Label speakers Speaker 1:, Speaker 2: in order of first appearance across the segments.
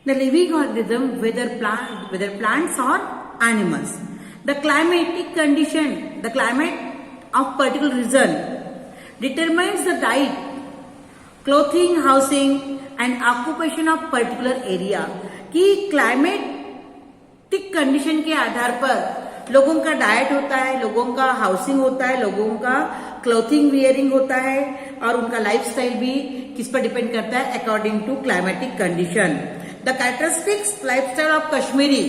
Speaker 1: The living organism, whether plants or animals. The climatic condition, the climate of particular region determines the diet, clothing, housing and occupation of particular area. कि climatic condition के आधार पर लोगों का diet होता है, लोगों का housing होता है, लोगों का क्लोथिंग वियरिंग होता है और उनका लाइफस्टाइल भी किस पर डिपेंड करता है, according to climatic condition. The characteristics lifestyle of Kashmiri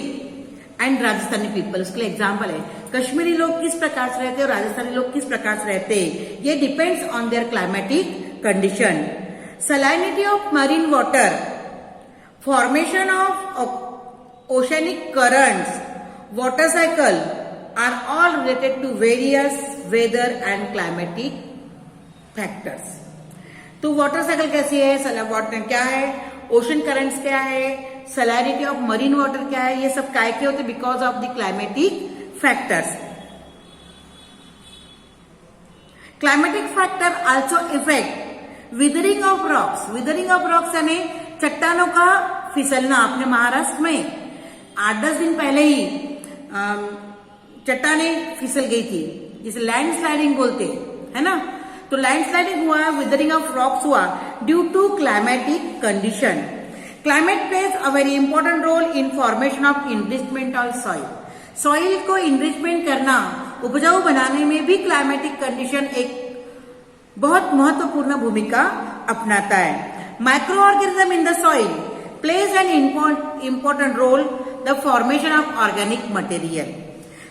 Speaker 1: and Rajasthani people, उसके लिए एग्जाम्पल है. कश्मीरी लोग किस प्रकार से रहते हैं और राजस्थानी लोग किस प्रकार से रहते हैं, ये depends on their climatic condition. Salinity of marine water, formation of oceanic currents, water cycle are all related to various weather and climatic factors. तो वाटर साइकिल कैसी है, वाटर क्या है, ओशन करंट्स क्या है, सलाइनिटी ऑफ मरीन वाटर क्या है, ये सब काय के होते because of the climatic factors. Climatic factor also effect withering of rocks. Withering of rocks यानी चट्टानों का फिसलना. आपने महाराष्ट्र में 8-10 दिन पहले ही चट्टानें फिसल गई थी, जिसे लैंड स्लाइडिंग बोलते है ना. तो लैंड स्लाइडिंग हुआ, विदरिंग ऑफ रॉक्स हुआ due to climatic condition. Climate plays a very important role in formation of enrichment of soil. Soil को इनरिचमेंट करना, उपजाऊ बनाने में भी क्लाइमेटिक कंडीशन एक बहुत महत्वपूर्ण भूमिका अपनाता है. Microorganism in the soil plays an important role the formation of organic material.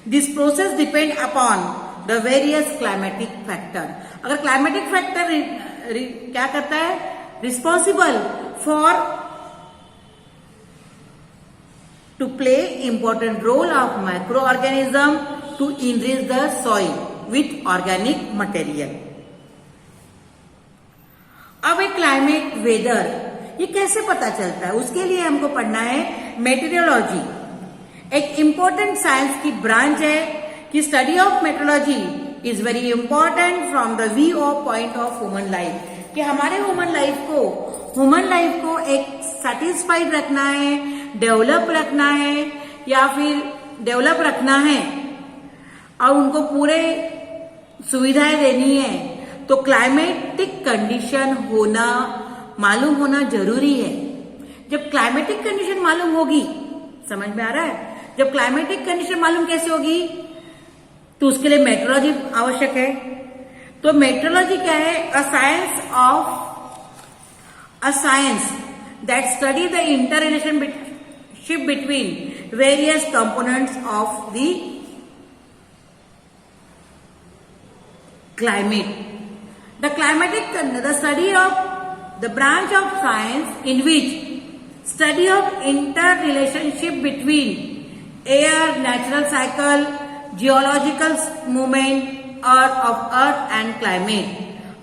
Speaker 1: This process depend upon the various climatic factor. अगर climatic factor क्या करता है, responsible for to play important role of microorganism to enrich the soil with organic material. अब एक climate weather ये कैसे पता चलता है, उसके लिए हमको पढ़ना है मेटेरियोलॉजी. एक इम्पोर्टेंट साइंस की ब्रांच है कि study of metrology is very important from the view of point of human life. कि हमारे ह्यूमन लाइफ को एक सेटिस्फाइड रखना है, डेवलप रखना है या फिर डेवलप रखना है और उनको पूरे सुविधाएं देनी है, तो क्लाइमेटिक कंडीशन मालूम होना जरूरी है. जब क्लाइमेटिक कंडीशन मालूम होगी, समझ में आ रहा है, जब क्लाइमेटिक कंडीशन मालूम कैसे होगी, तो उसके लिए मेट्रोलॉजी आवश्यक है. तो मेट्रोलॉजी क्या है, a science that study the inter relationship between various components of the climate. The study of the branch of science in which study of interrelationship between air, natural cycle, geological movement of earth and climate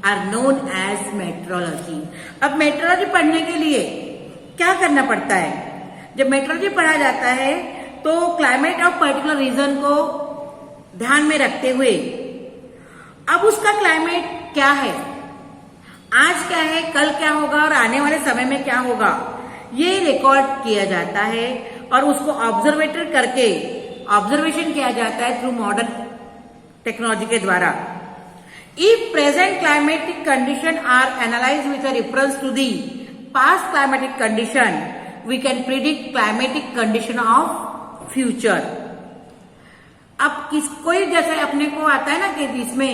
Speaker 1: are known as meteorology. अब metrology पढ़ने के लिए क्या करना पड़ता है, जब metrology पढ़ा जाता है तो क्लाइमेट ऑफ पर्टिकुलर रीजन को ध्यान में रखते हुए अब उसका क्लाइमेट क्या है, आज क्या है, कल क्या होगा और आने वाले समय में क्या होगा, ये रिकॉर्ड किया जाता है और उसको ऑब्जर्वेशन किया जाता है थ्रू मॉडर्न टेक्नोलॉजी के द्वारा. If present climatic condition are analyse with reference to the past climatic condition, we can predict climatic condition of future. अब कोई जैसे अपने को आता है ना कि इसमें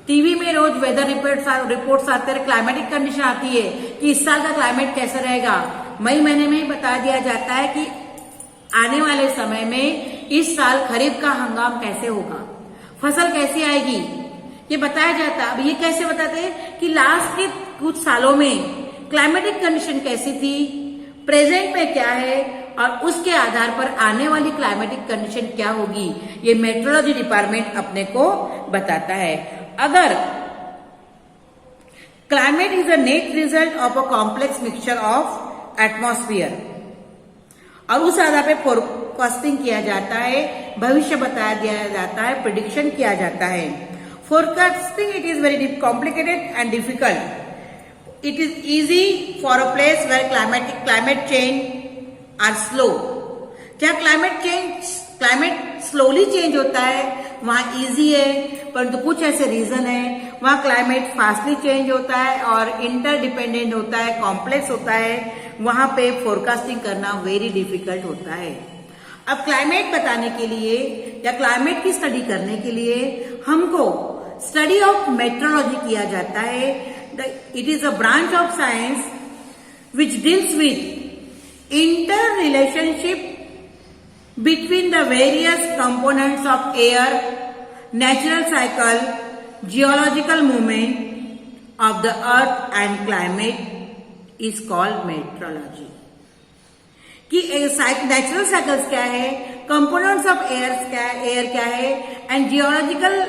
Speaker 1: टीवी में रोज वेदर रिपोर्ट्स आते हैं, क्लाइमेटिक कंडीशन आती है कि इस साल का क्लाइमेट कैसा रहेगा. मई महीने में ही बता दिया जाता है कि आने वाले समय में इस साल खरीफ का हंगाम कैसे होगा, फसल कैसी आएगी, ये बताया जाता है. अब ये कैसे बताते हैं कि लास्ट के कुछ सालों में क्लाइमेटिक कंडीशन कैसी थी, प्रेजेंट में क्या है और उसके आधार पर आने वाली क्लाइमेटिक कंडीशन क्या होगी, ये मेट्रोलॉजी डिपार्टमेंट अपने को बताता है. अगर climate is a net result of a complex mixture of atmosphere और उस आधार पे फोरकास्टिंग किया जाता है, भविष्य बताया दिया जाता है, प्रिडिक्शन किया जाता है. Forecasting it is very complicated and difficult. It is easy for a place where climate change are slow. जहाँ क्लाइमेट स्लोली चेंज होता है वहाँ इजी है, परंतु कुछ ऐसे रीजन है वहाँ क्लाइमेट फास्टली चेंज होता है और इंटरडिपेंडेंट होता है, कॉम्प्लेक्स होता है, वहां पे फोरकास्टिंग करना वेरी डिफिकल्ट होता है। अब क्लाइमेट बताने के लिए या क्लाइमेट की स्टडी करने के लिए हमको स्टडी ऑफ मेट्रोलॉजी किया जाता है। It is a branch of science which deals with inter relationship between the various components of air, natural cycle, geological movement of the earth and climate is called meteorology. कि natural cycles क्या है, components of air क्या है and geological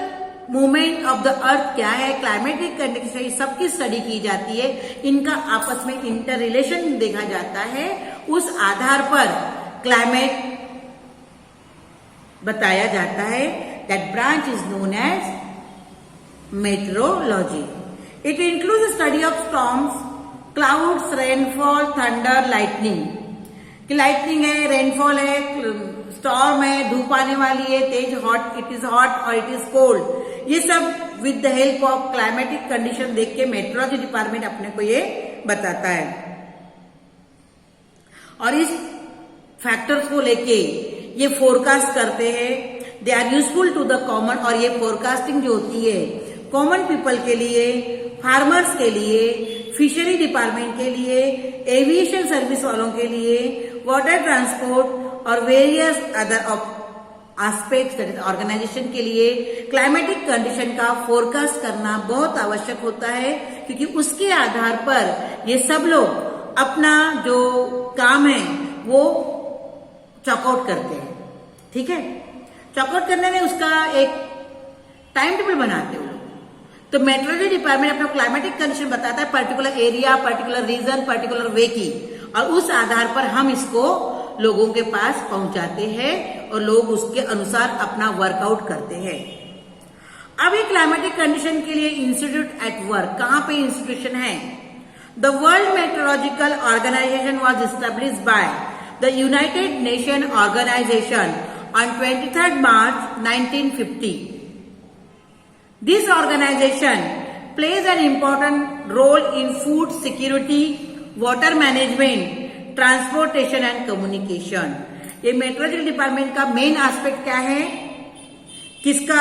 Speaker 1: movement of the earth क्या है, climatic condition, सबकी study की जाती है। इनका आपस में इंटर रिलेशन देखा जाता है, उस आधार पर क्लाइमेट बताया जाता है। That branch is known as meteorology. It includes study of storms, clouds, rainfall, thunder, lightning. कि लाइटनिंग है, रेनफॉल है, स्टॉर्म है, धूप आने वाली है, तेज हॉट, इट इज हॉट और इट इज कोल्ड, ये सब with the help of climatic condition देख के मेट्रोलॉजी डिपार्टमेंट अपने को ये बताता है। और इस फैक्टर्स को लेके ये फोरकास्ट करते हैं। They are useful to the common, और ये फोरकास्टिंग जो होती है कॉमन पीपल के लिए, फार्मर्स के लिए, फिशरी डिपार्टमेंट के लिए, एविएशन सर्विस वालों के लिए, वाटर ट्रांसपोर्ट और various other aspects that is organization के लिए क्लाइमेटिक कंडीशन का फोरकास्ट करना बहुत आवश्यक होता है, क्योंकि उसके आधार पर ये सब लोग अपना जो काम है वो चॉकआउट करते हैं। ठीक है, चॉकआउट करने में उसका एक टाइम टेबल बनाते हो। तो मेट्रोलॉजी डिपार्टमेंट अपना क्लाइमेटिक कंडीशन बताता है, particular area, particular region, particular way की, और उस आधार पर हम इसको लोगों के पास पहुंचाते हैं और लोग उसके अनुसार अपना वर्कआउट करते हैं। अब ये क्लाइमेटिक कंडीशन के लिए इंस्टीट्यूट एट वर्क, कहां पे इंस्टीट्यूशन है? The world meteorological organization was establish by the United Nations Organization on 23rd March 1950. This organization plays an important role in food security, water management, transportation and communication. ये metrology department का main aspect क्या है, किसका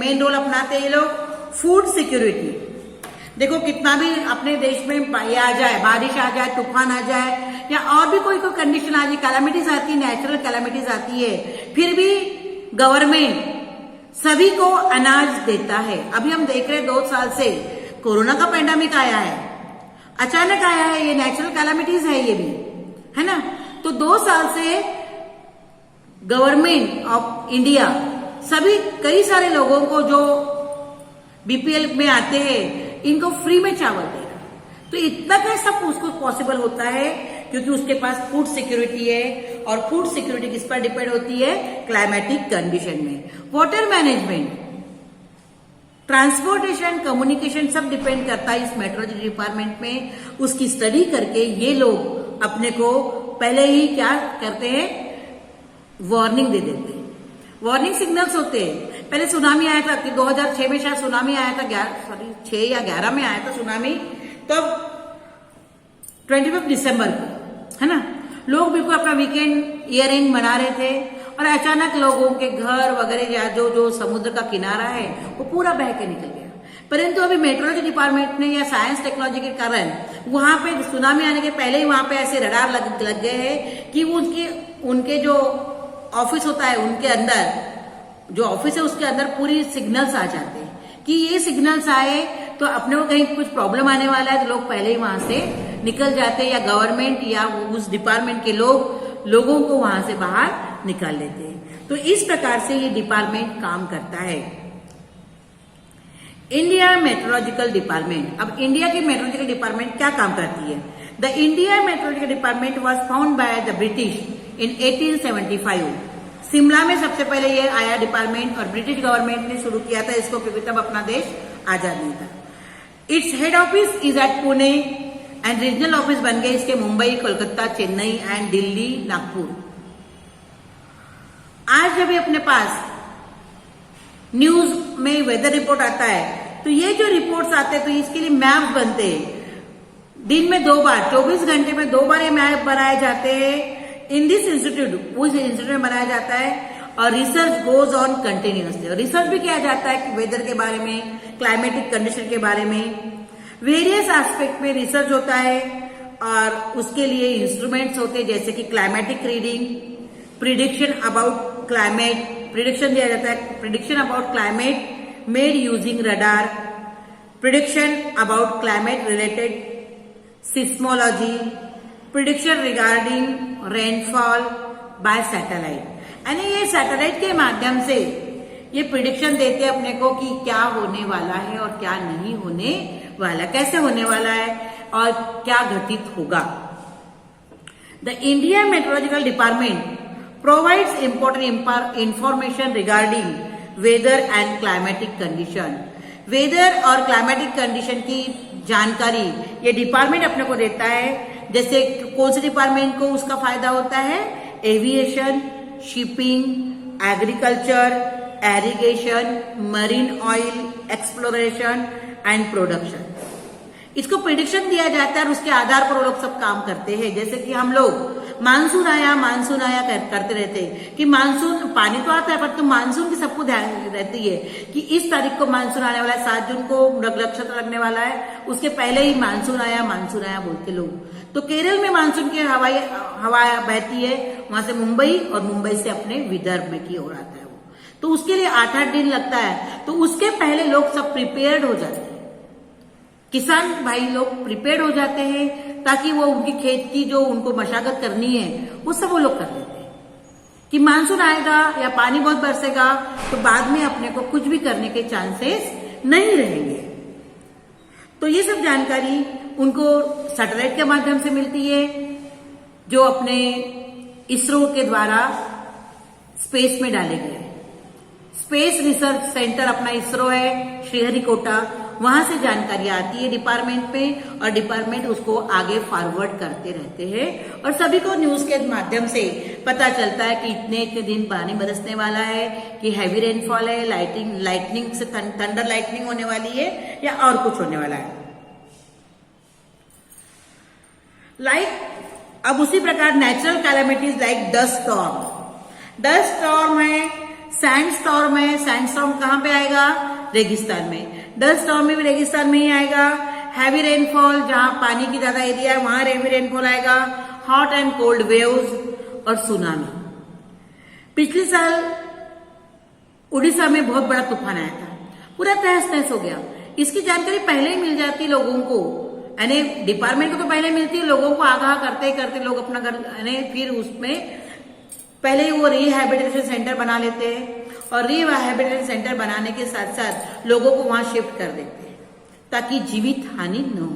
Speaker 1: main role अपनाते हैं ये लोग? Food security. देखो कितना भी अपने देश में ये आ जाए, बारिश आ जाए, तूफान आ जाए या और भी कोई कंडीशन आ जाए, कैलामिटीज आती है, नेचुरल कैलामिटीज आती है, फिर भी गवर्नमेंट सभी को अनाज देता है। अभी हम देख रहे हैं 2 साल से कोरोना का पेंडेमिक आया है, अचानक आया है, ये नेचुरल कैलामिटीज है, ये भी है ना। तो 2 साल से गवर्नमेंट ऑफ इंडिया सभी कई सारे लोगों को जो बीपीएल में आते हैं इनको फ्री में चावल दे रहा है। तो इतना कैसा उसको पॉसिबल होता है? क्योंकि उसके पास फूड सिक्योरिटी है, और फूड सिक्योरिटी किस पर डिपेंड होती है? क्लाइमेटिक कंडीशन में। वाटर मैनेजमेंट, ट्रांसपोर्टेशन, कम्युनिकेशन सब डिपेंड करता है इस मेट्रोलॉजी डिपार्टमेंट में। उसकी स्टडी करके ये लोग अपने को पहले ही क्या करते हैं? वार्निंग दे देते हैं। वार्निंग सिग्नल्स होते हैं। पहले सुनामी आया था, 2006 में शायद सुनामी आया था, 6 या 11 में आया था सुनामी, तब 25 दिसंबर को, है ना, लोग बिल्कुल अपना वीकेंड ईयर एंड मना रहे थे, और अचानक लोगों के घर वगैरह या जो समुद्र का किनारा है वो पूरा बह के निकल गया। परंतु अभी मेट्रोलॉजी डिपार्टमेंट ने या साइंस टेक्नोलॉजी के कारण वहां पे सुनामी आने के पहले ही वहां पे ऐसे रडार लग गए हैं कि वो उनके जो ऑफिस होता है, उनके अंदर जो ऑफिस है उसके अंदर पूरी सिग्नल्स आ जाते हैं कि ये सिग्नल्स आए तो अपने को कहीं कुछ प्रॉब्लम आने वाला है, तो लोग पहले ही वहां से निकल जाते हैं, या गवर्नमेंट या उस डिपार्टमेंट के लोगों को वहां से बाहर निकाल लेते हैं। तो इस प्रकार से ये डिपार्टमेंट काम करता है। इंडिया मेट्रोलॉजिकल डिपार्टमेंट, अब इंडिया की मेट्रोलॉजिकल डिपार्टमेंट क्या काम करती है? The India meteorological department was found by the British in 1875। Shimla में सबसे पहले ये आया डिपार्टमेंट, और ब्रिटिश गवर्नमेंट ने शुरू किया था इसको, क्योंकि तब अपना देश आजाद नहीं था। Its head office is at Pune and regional office बन गए इसके मुंबई, कोलकाता, चेन्नई एंड दिल्ली, नागपुर। आज जब ये अपने पास न्यूज में वेदर रिपोर्ट आता है तो ये जो रिपोर्ट्स आते हैं तो इसके लिए मैप बनते हैं। दिन में 2 बार, 24 घंटे में 2 बार ये मैप बनाए जाते हैं इन दिस इंस्टीट्यूट, उस इंस्टीट्यूट में बनाया जाता है। और रिसर्च गोज ऑन कंटिन्यूअसली, और रिसर्च भी किया जाता है कि वेदर के बारे में, क्लाइमेटिक कंडीशन के बारे में, वेरियस एस्पेक्ट में रिसर्च होता है। और उसके लिए इंस्ट्रूमेंट्स होते हैं जैसे कि climatic reading, prediction about climate, prediction दिया जाता है, prediction about climate made using radar, prediction about climate related seismology, prediction regarding rainfall by satellite. यानी ये सैटेलाइट के माध्यम से ये प्रिडिक्शन देते हैं अपने को कि क्या होने वाला है और क्या नहीं होने वाला, कैसे होने वाला है और क्या घटित होगा। The Indian meteorological department provides important information regarding weather and climatic condition. Weather और क्लाइमेटिक कंडीशन की जानकारी ये डिपार्टमेंट अपने को देता है। जैसे कौन से डिपार्टमेंट को उसका फायदा होता है? Aviation, shipping, agriculture, irrigation, marine oil exploration and production. इसको प्रिडिक्शन दिया जाता है और उसके आधार पर वो लोग सब काम करते हैं। जैसे कि हम लोग मानसून आया करते रहते हैं कि मानसून, पानी तो आता है पर तो मानसून की सबको ध्यान रहती है कि इस तारीख को मानसून आने वाला है, 7 जून को मृग नक्षत्र लगने वाला है, उसके पहले ही मानसून आया बोलते लोग। तो केरल में मानसून की हवा बहती है, वहां से मुंबई और मुंबई से अपने विदर्भ में की ओर आता है वो, तो उसके लिए 8-8 दिन लगता है। तो उसके पहले लोग सब प्रिपेयर्ड हो जाते हैं, किसान भाई लोग प्रिपेयर्ड हो जाते हैं ताकि वो उनकी खेत की जो उनको मशागत करनी है वो सब वो लोग कर लेते हैं कि मानसून आएगा या पानी बहुत बरसेगा तो बाद में अपने को कुछ भी करने के चांसेस नहीं रहेंगे। तो ये सब जानकारी उनको सैटेलाइट के माध्यम से मिलती है जो अपने इसरो के द्वारा स्पेस में डाले गए। स्पेस रिसर्च सेंटर अपना इसरो है श्रीहरिकोटा, वहां से जानकारी आती है डिपार्टमेंट पे और डिपार्टमेंट उसको आगे फॉरवर्ड करते रहते हैं और सभी को न्यूज के माध्यम से पता चलता है कि इतने दिन पानी बरसने वाला है, कि हैवी रेनफॉल है, लाइटनिंग से थंडर लाइटनिंग होने वाली है या और कुछ होने वाला है। अब उसी प्रकार natural calamities like dust storm है, सैंड स्टॉर्म है। सैंड स्टॉर्म कहां पे आएगा? रेगिस्तान में। डस्ट स्टॉर्म में भी रेगिस्तान में ही आएगा। हैवी रेनफॉल, जहां पानी की ज्यादा एरिया है वहां हैवी रेनफॉल आएगा। हॉट एंड कोल्ड वेव्स और सुनामी। पिछले साल उड़ीसा में बहुत बड़ा तूफान आया था, पूरा तहस नहस हो गया। इसकी जानकारी पहले ही मिल जाती लोगों को, यानी डिपार्टमेंट को तो पहले मिलती है, लोगों को आगाह करते करते लोग अपना घर, यानी फिर उसमें पहले ही वो रिहैबिलिटेशन सेंटर बना लेते हैं और रिहैबिलिटेशन सेंटर बनाने के साथ साथ लोगों को वहां शिफ्ट कर देते हैं ताकि जीवित हानि न हो।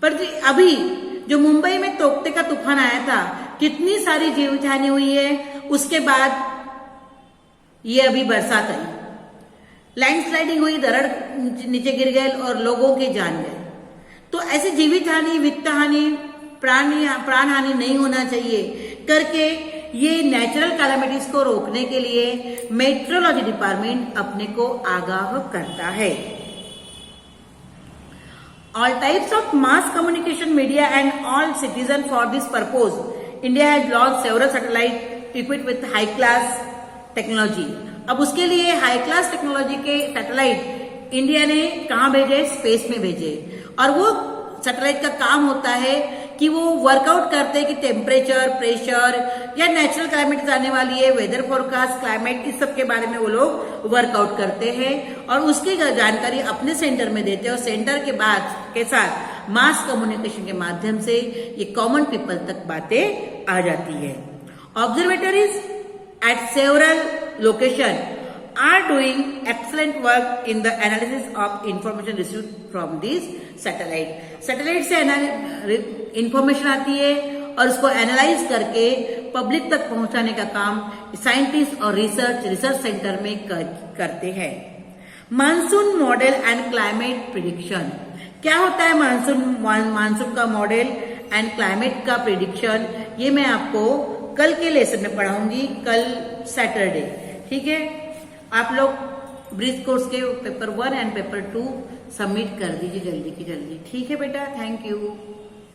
Speaker 1: पर अभी जो मुंबई में तोकते का तूफान आया था, कितनी सारी जीवित हानि हुई है। उसके बाद ये अभी बरसात आई, लैंडस्लाइडिंग हुई, दरड़ नीचे गिर गए और लोगों के जान गए। तो ऐसी जीवित हानि, वित्त हानि, प्राण हानि नहीं होना चाहिए करके ये नेचुरल कैलामिटीज को रोकने के लिए मेट्रोलॉजी डिपार्टमेंट अपने को आगाह करता है। All types of mass communication media and all citizen for this purpose India has launch several satellite equipped with high class technology. अब उसके लिए हाई क्लास टेक्नोलॉजी के सैटेलाइट इंडिया ने कहां भेजे? स्पेस में भेजे। और वो सैटेलाइट का काम होता है कि वो वर्कआउट करते हैं कि टेम्परेचर, प्रेशर या नेचुरल क्लाइमेट आने वाली है, वेदर फोरकास्ट, क्लाइमेट, इस सब के बारे में वो लोग वर्कआउट करते हैं और उसकी जानकारी अपने सेंटर में देते हैं और सेंटर के साथ मास कम्युनिकेशन के माध्यम से ये कॉमन पीपल तक बातें आ जाती है। Observatories eight several location are doing excellent work in the analysis of information received from these satellite. Satellite से इंफॉर्मेशन आती है और उसको एनालाइज करके पब्लिक तक पहुंचाने का काम साइंटिस्ट और रिसर्च सेंटर में करते हैं। Monsoon model and climate prediction, क्या होता है मानसून का मॉडल एंड क्लाइमेट का प्रिडिक्शन, ये मैं आपको कल के लेसन में पढ़ाऊंगी, कल सैटरडे। ठीक है, आप लोग ब्रिज कोर्स के पेपर 1 एंड पेपर 2 सबमिट कर दीजिए जल्दी की जल्दी। ठीक है बेटा, थैंक यू।